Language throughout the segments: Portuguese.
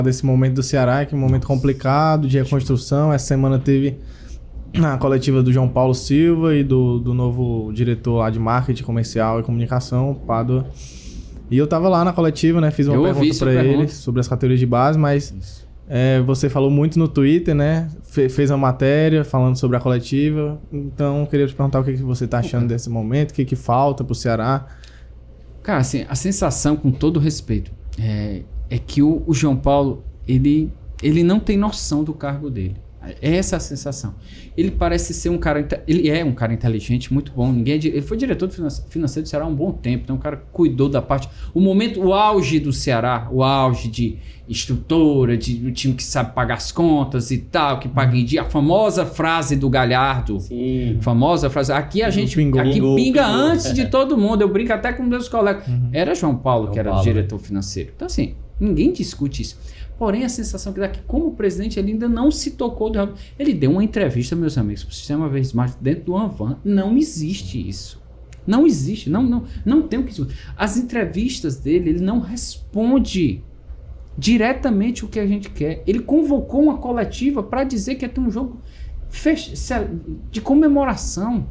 desse momento do Ceará, que é um momento complicado de reconstrução. Essa semana teve a coletiva do João Paulo Silva e do novo diretor lá de marketing comercial e comunicação, Pádua. E eu tava lá na coletiva, né? Fiz uma pergunta para ele sobre as categorias de base, mas você falou muito no Twitter, né? Fez uma matéria falando sobre a coletiva. Então, eu queria te perguntar o que você tá achando desse momento, o que falta pro Ceará. Cara, assim, a sensação, com todo respeito, é que o João Paulo, ele não tem noção do cargo dele. Essa é a sensação. Ele parece ser um cara... Ele é um cara inteligente, muito bom. Ele foi diretor financeiro do Ceará há um bom tempo. Então, o cara cuidou da parte... O auge do Ceará, o auge de estrutura, do time que sabe pagar as contas e tal, que paga em dia. A famosa frase do Galhardo. Sim. Famosa frase. Aqui a gente pinga antes de todo mundo. Eu brinco até com meus colegas. Era João Paulo que era o diretor financeiro. Então, assim, ninguém discute isso. Porém, a sensação que dá que, como presidente, ele ainda não se tocou. Ele deu uma entrevista, meus amigos, para o Sistema Verde Mais dentro do Anvan. Não existe isso. Não existe. Não tem o que... As entrevistas dele, ele não responde diretamente o que a gente quer. Ele convocou uma coletiva para dizer que ia ter um jogo de comemoração,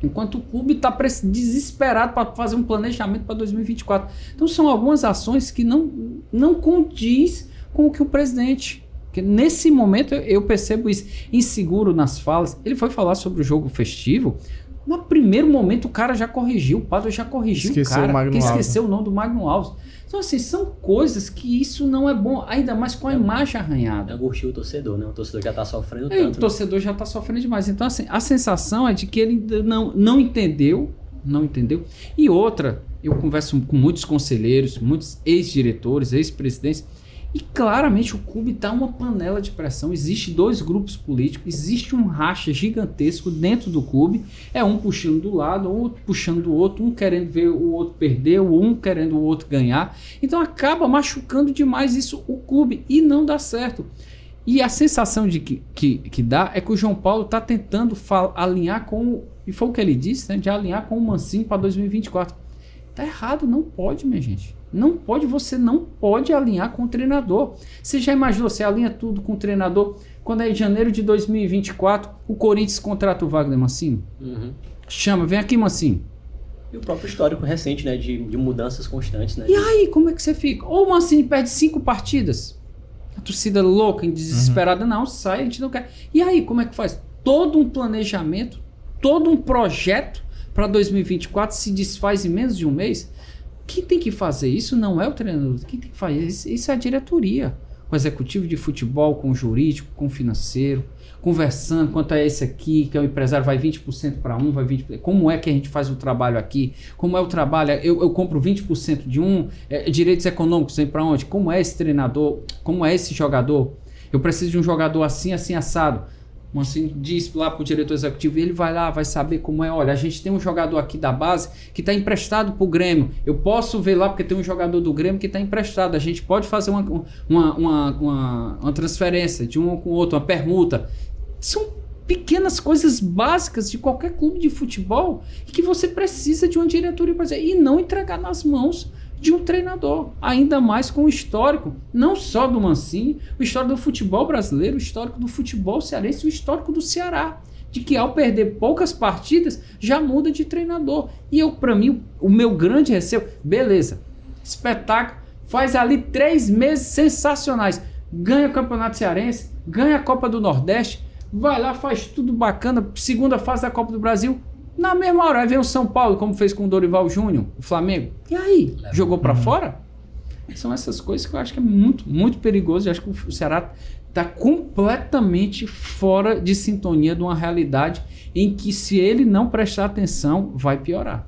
enquanto o clube está desesperado para fazer um planejamento para 2024. Então, são algumas ações que não condiz com o que o presidente... Porque nesse momento eu percebo isso. Inseguro nas falas. Ele foi falar sobre o jogo festivo. No primeiro momento o cara já corrigiu. O Pádua já corrigiu o cara. Que esqueceu o nome do Magno Alves. Então, assim, são coisas que isso não é bom. Ainda mais com a imagem arranhada. Angustia o torcedor, né? O torcedor já está sofrendo tanto. O torcedor já está sofrendo demais. Então, assim, a sensação é de que ele não entendeu. Não entendeu. E outra, eu converso com muitos conselheiros, muitos ex-diretores, ex-presidentes, e claramente o clube está uma panela de pressão. Existe 2 grupos políticos, existe um racha gigantesco dentro do clube. É um puxando do lado, outro puxando do outro, um querendo ver o outro perder, um querendo o outro ganhar. Então acaba machucando demais isso o clube e não dá certo. E a sensação de que dá é que o João Paulo está tentando alinhar com... E foi o que ele disse, né? De alinhar com o Mancini para 2024. Tá errado, não pode, minha gente. Não pode, você não pode alinhar com o treinador. Você já imaginou, você alinha tudo com o treinador, quando é em janeiro de 2024, o Corinthians contrata o Wagner Mancini? Chama, vem aqui, Mancini. E o próprio histórico recente, né, de mudanças constantes, né? E aí, como é que você fica? Ou o Mancini perde 5 partidas, a torcida louca, desesperada, não, sai, a gente não quer. E aí, como é que faz? Todo um planejamento, todo um projeto para 2024 se desfaz em menos de um mês. Quem tem que fazer isso não é o treinador. Quem tem que fazer isso é a diretoria. Com o executivo de futebol, com o jurídico, com o financeiro, conversando quanto a esse aqui, que é o empresário, vai 20% para um, vai 20%. Como é que a gente faz o trabalho aqui? Como é o trabalho? Eu compro 20% de um, direitos econômicos vem para onde? Como é esse treinador? Como é esse jogador? Eu preciso de um jogador assim, assim, assado. Assim, diz lá para o diretor executivo, e ele vai lá, vai saber como é. Olha, a gente tem um jogador aqui da base que está emprestado para o Grêmio. Eu posso ver lá porque tem um jogador do Grêmio que está emprestado. A gente pode fazer uma transferência de um com o outro, uma permuta. São pequenas coisas básicas de qualquer clube de futebol que você precisa de uma diretoria para fazer e não entregar nas mãos de um treinador, ainda mais com o histórico, não só do Mancini, o histórico do futebol brasileiro, o histórico do futebol cearense, o histórico do Ceará, de que ao perder poucas partidas, já muda de treinador. E para mim, o meu grande receio, beleza, espetáculo, faz ali 3 meses sensacionais, ganha o Campeonato Cearense, ganha a Copa do Nordeste, vai lá, faz tudo bacana, segunda fase da Copa do Brasil. Na mesma hora, aí vem o São Paulo, como fez com o Dorival Júnior, o Flamengo. E aí? Jogou pra fora? São essas coisas que eu acho que é muito, muito perigoso. Eu acho que o Ceará está completamente fora de sintonia de uma realidade em que, se ele não prestar atenção, vai piorar.